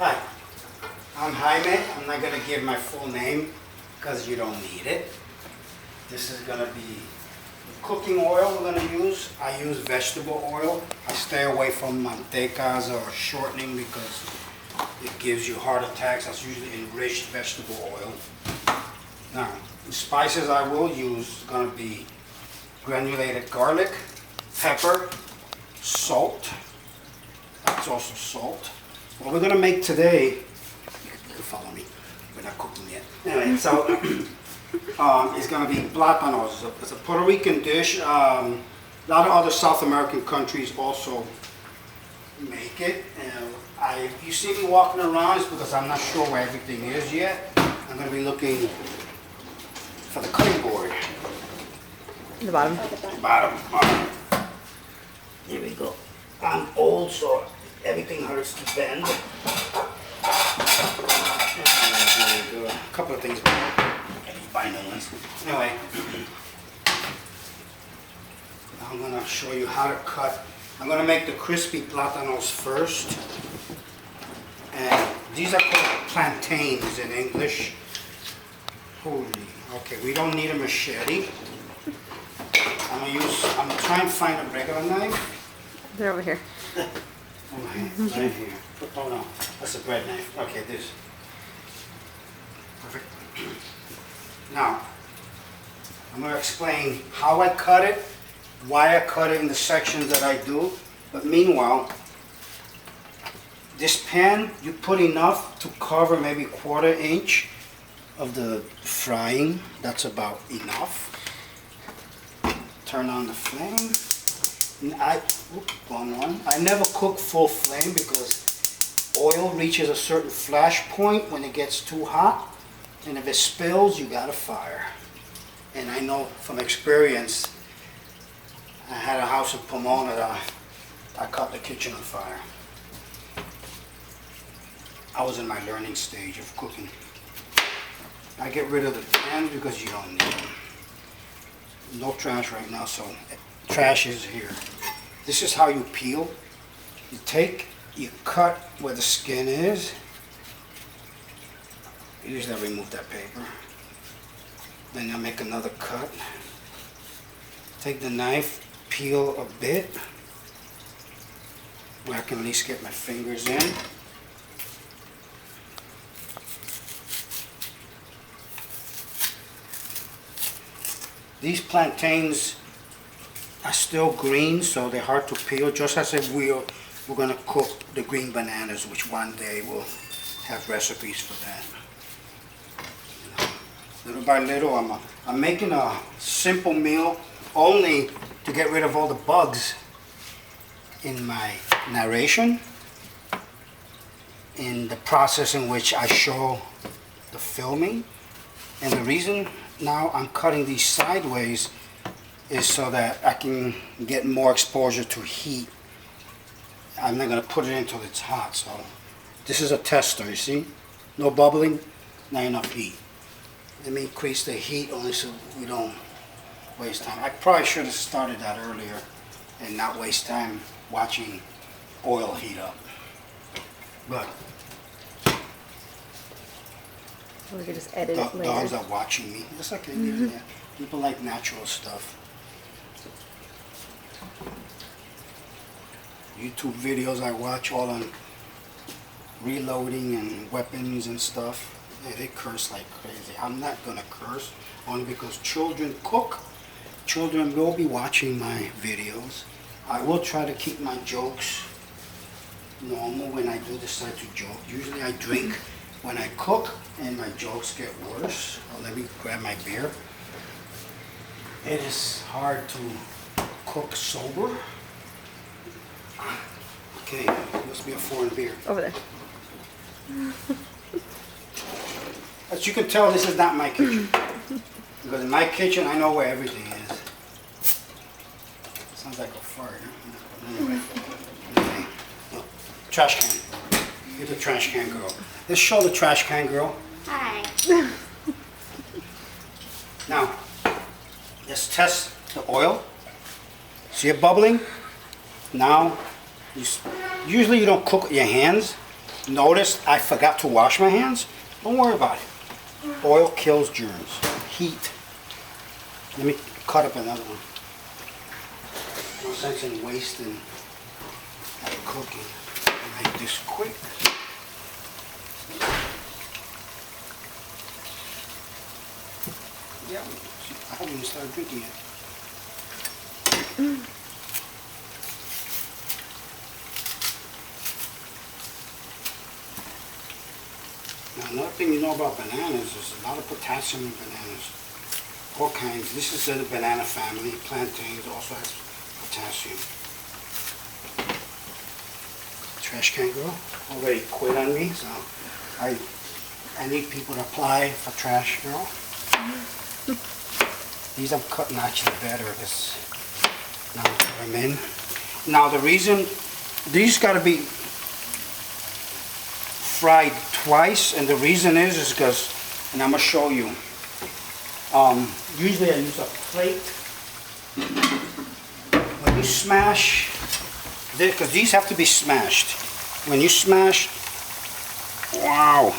Hi, I'm Jaime. I'm not going to give my full name because you don't need it. This is going to be the cooking oil we're going to use. I use vegetable oil. I stay away from mantecas or shortening because it gives you heart attacks. That's usually enriched vegetable oil. Now, the spices I will use are going to be granulated garlic, pepper, salt. That's also salt. What we're going to make today, you can follow me, we're not cooking yet. Anyway, so it's going to be plátanos. It's a Puerto Rican dish. A lot of other South American countries also make it. You see me walking around, it's because I'm not sure where everything is yet. I'm going to be looking for the cutting board. The bottom. Bottom. Here we go. I'm old, so everything hurts to bend. A couple of things. Buy new ones. Anyway, I'm going to show you how to cut. I'm going to make the crispy plátanos first. And these are called plantains in English. Holy, okay, we don't need a machete. I'm gonna try and find a regular knife. They're over here. Right here. Oh no, that's a bread knife. Okay, this. Perfect. Now, I'm going to explain how I cut it, why I cut it in the sections that I do. But meanwhile, this pan, you put enough to cover maybe 1/4 inch of the frying. That's about enough. Turn on the flame. Wrong one. I never cook full flame because oil reaches a certain flash point when it gets too hot, and if it spills, you gotta fire. And I know from experience, I had a house in Pomona that I caught the kitchen on fire. I was in my learning stage of cooking. I get rid of the pans because you don't need them. No trash right now, so trash is here. This is how you peel. You cut where the skin is. Usually I remove that paper. Then I make another cut. Take the knife, peel a bit, where I can at least get my fingers in. These plantains are still green, so they're hard to peel, just as if we're going to cook the green bananas, which one day we'll have recipes for that. Little by little, I'm making a simple meal only to get rid of all the bugs in my narration, in the process in which I show the filming. And the reason now I'm cutting these sideways is so that I can get more exposure to heat. I'm not going to put it in until it's hot. So this is a tester, you see? No bubbling, not enough heat. Let me increase the heat only so we don't waste time. I probably should have started that earlier and not waste time watching oil heat up. But we could just edit it later. Dogs are watching me. It's okay. Yeah. People like natural stuff. YouTube videos I watch all on reloading and weapons and stuff. They curse like crazy. I'm not gonna curse only because children cook. Children will be watching my videos. I will try to keep my jokes normal when I do decide to joke. Usually I drink when I cook and my jokes get worse. Let me grab my beer. It is hard to cook sober. Okay, must be a foreign beer. Over there. As you can tell, this is not my kitchen. Because in my kitchen, I know where everything is. Sounds like a fart. Anyway. Look, trash can. You're the trash can girl. Let's show the trash can girl. Hi. Now, let's test the oil. See it bubbling? Now, usually you don't cook with your hands. Notice I forgot to wash my hands. Don't worry about it. Oil kills germs. Heat. Let me cut up another one. No sense in wasting cooking. Make this quick. Yeah, I haven't even started drinking yet. Now, another thing you know about bananas, there's a lot of potassium in bananas. All kinds. This is the banana family. Plantains also has potassium. Trash can girl already quit on me, so I need people to apply for trash girl. These I'm cutting actually better. This now put them in. Now the reason these got to be fried twice, and the reason is because, and I'm gonna show you. Usually I use a plate. When you smash, because these have to be smashed. When you smash, wow.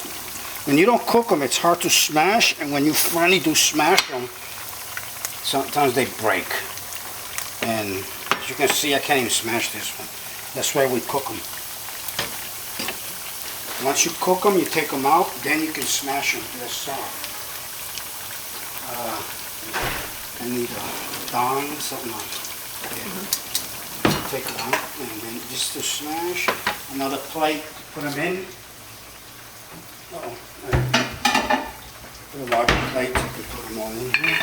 When you don't cook them, it's hard to smash, and when you finally do smash them, sometimes they break. And as you can see, I can't even smash this one. That's why we cook them. Once you cook them, you take them out, then you can smash them. They're soft. I need a dong, something like that. Take it out, and then just to smash. Another plate, put them in. Uh-oh. Put a larger plate, you can put them all in here.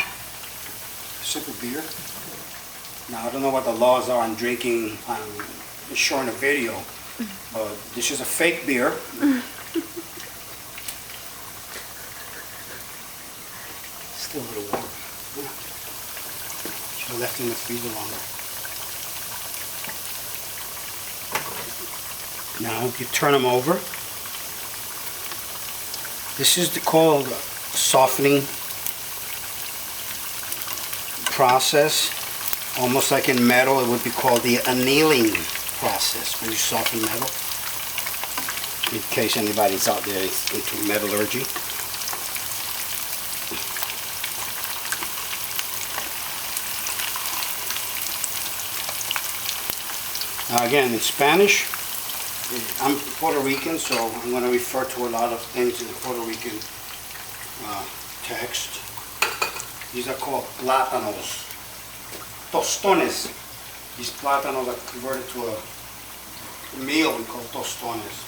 Sip of beer. Now, I don't know what the laws are on drinking, showing a video, but this is a fake beer. Still a little warm. Yeah. Should have left it in the freezer longer. Now you turn them over. This is called softening process. Almost like in metal, it would be called the annealing process when you soften metal. In case anybody's out there into metallurgy. Now again, in Spanish, I'm Puerto Rican, so I'm going to refer to a lot of things in the Puerto Rican text. These are called plátanos. Tostones. These plátanos are converted to a meal we call tostones.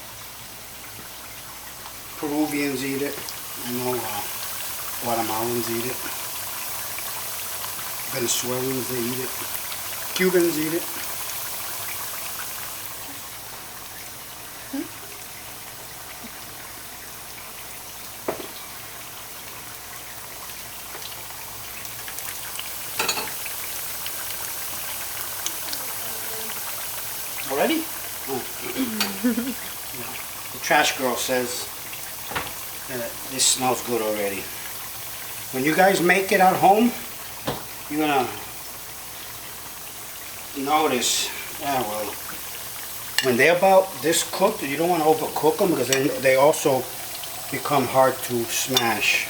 Peruvians eat it. I know Guatemalans eat it. Venezuelans, they eat it. Cubans eat it. Already? Oh. The trash girl says this smells good already. When you guys make it at home, you're gonna notice, when they're about this cooked, you don't want to overcook them because then they also become hard to smash.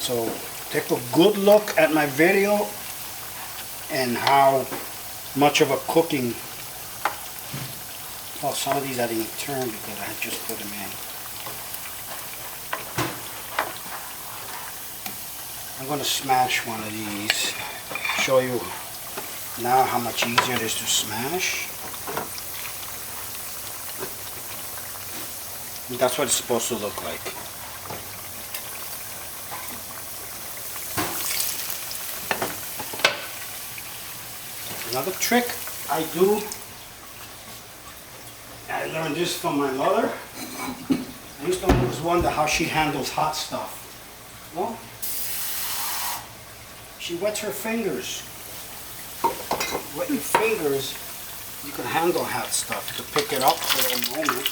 So take a good look at my video and how much of a cooking. Oh, some of these I didn't turn because I just put them in. I'm going to smash one of these. Show you now how much easier it is to smash. And that's what it's supposed to look like. Another trick I do. I learned this from my mother. I used to always wonder how she handles hot stuff. Well, she wets her fingers. Wet your fingers, you can handle hot stuff. To pick it up for a moment,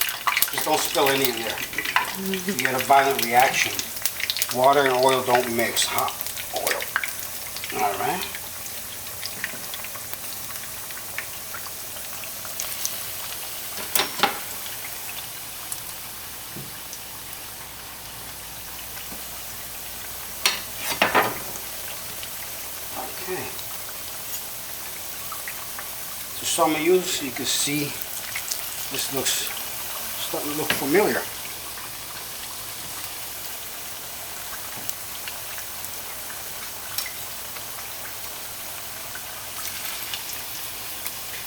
just don't spill any in there. You get a violent reaction. Water and oil don't mix. Hot oil. All right. Okay. So some of you, so you can see, this looks starting to look familiar.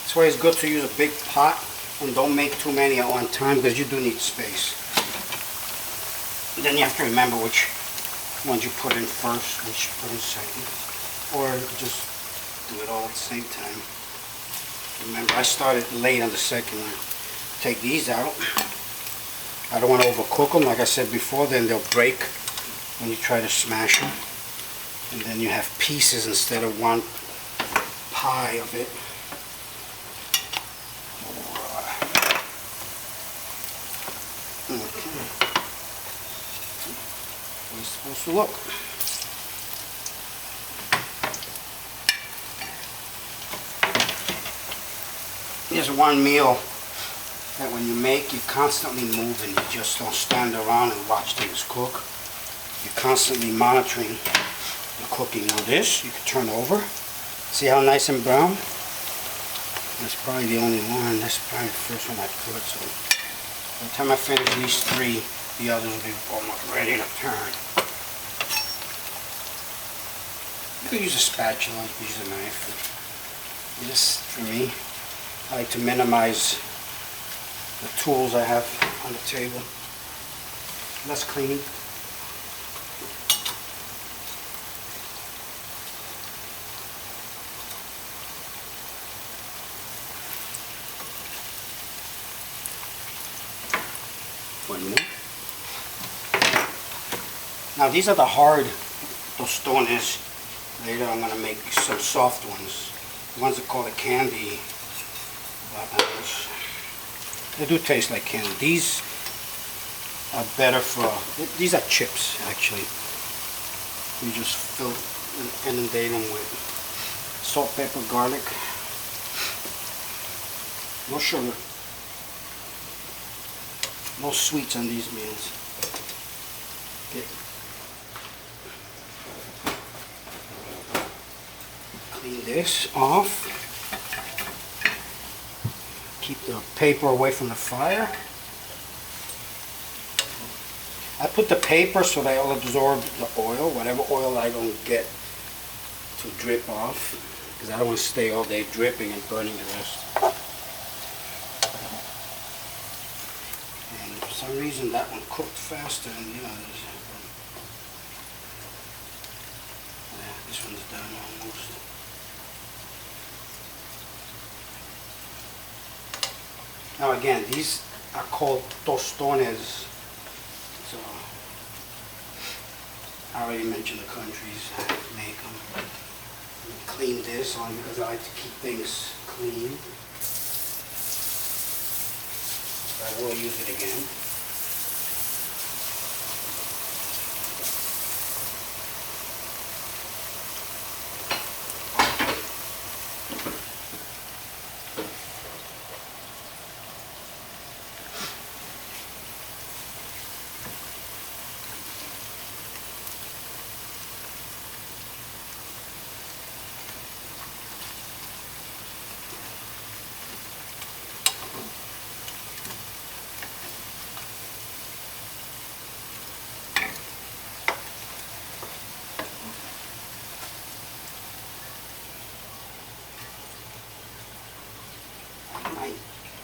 That's why it's good to use a big pot and don't make too many at one time because you do need space. And then you have to remember which ones you put in first, which you put in second, or just do it all at the same time. Remember, I started late on the second one. Take these out. I don't want to overcook them, like I said before, then they'll break when you try to smash them. And then you have pieces instead of one pie of it. Okay. How it's supposed to look. Here's one meal that when you make, you're constantly moving. You just don't stand around and watch things cook. You're constantly monitoring the cooking. Now this, you can turn over. See how nice and brown? That's probably the only one. That's probably the first one I put. So by the time I finish these three, the others will be almost ready to turn. You could use a spatula, you could use a knife. This, for me, I like to minimize the tools I have on the table. Less cleaning. One more. Now these are the hard tostones. Later I'm going to make some soft ones. The ones that call it candy. They do taste like candy. These are better for, these are chips actually. You just fill and inundate them with salt, pepper, garlic. No sugar. No sweets on these meals. Okay. Clean this off. Keep the paper away from the fire. I put the paper so that it'll absorb the oil, whatever oil I don't get to drip off, because I don't want to stay all day dripping and burning the rest. And for some reason that one cooked faster than the others. Yeah, this one's done almost. Now again, these are called tostones. So I already mentioned the countries that make them. Clean this on because I like to keep things clean. I will use it again.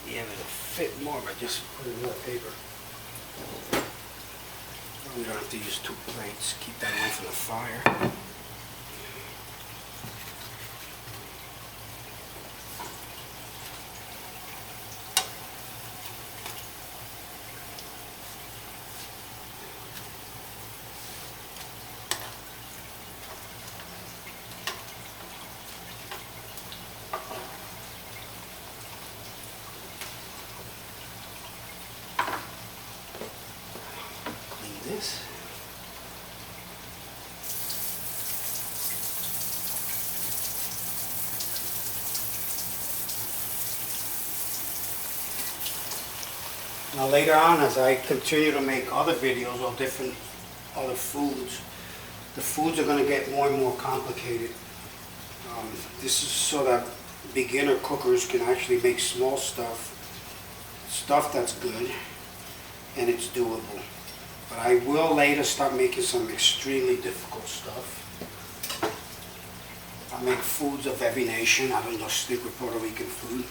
Be able to fit more by just putting another paper. We don't have to use two plates. Keep that away from the fire. This. Now later on, as I continue to make other videos of different other foods, the foods are going to get more and more complicated. This is so that beginner cookers can actually make small stuff that's good, and it's doable. But I will later start making some extremely difficult stuff. I make foods of every nation. I don't just stick with Puerto Rican food.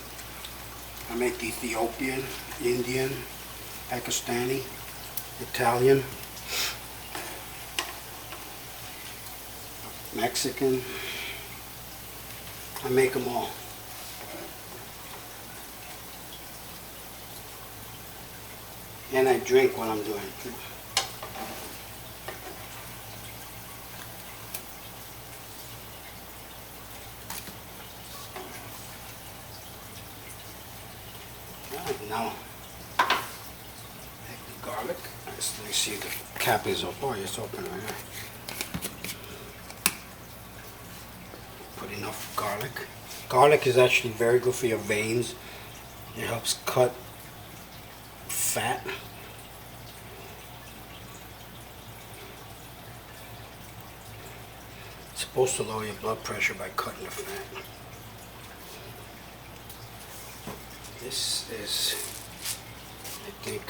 I make Ethiopian, Indian, Pakistani, Italian, Mexican. I make them all. And I drink what I'm doing too. Now, take the garlic. Let me see if the cap is up. Oh, it's open right now. Put enough garlic. Garlic is actually very good for your veins. It helps cut fat. It's supposed to lower your blood pressure by cutting the fat. This is, I think,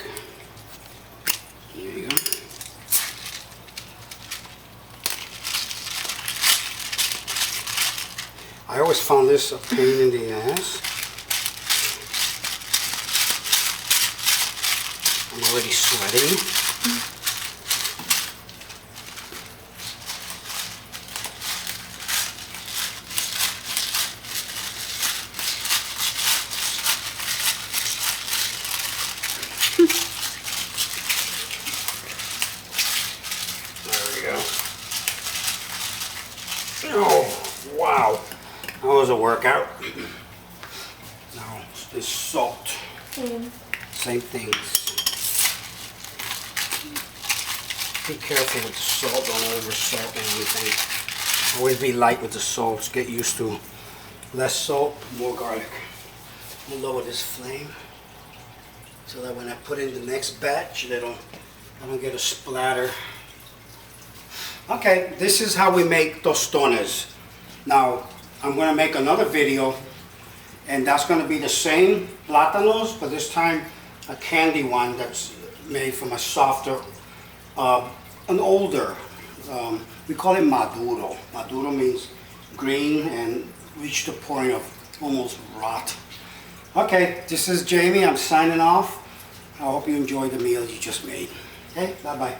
here you go. I always found this a pain in the ass. I'm already sweating. Oh, wow. That was a workout. Now, this salt. Same thing. Be careful with the salt. Don't over salt anything. Always be light with the salts. Get used to less salt, more garlic. We'll lower this flame so that when I put in the next batch, I don't get a splatter. Okay, this is how we make tostones. Now, I'm going to make another video, and that's going to be the same plátanos, but this time a candy one that's made from a softer, an older, we call it maduro. Maduro means green and reached the point of almost rot. Okay, this is Jamie. I'm signing off. I hope you enjoyed the meal you just made. Okay, bye-bye.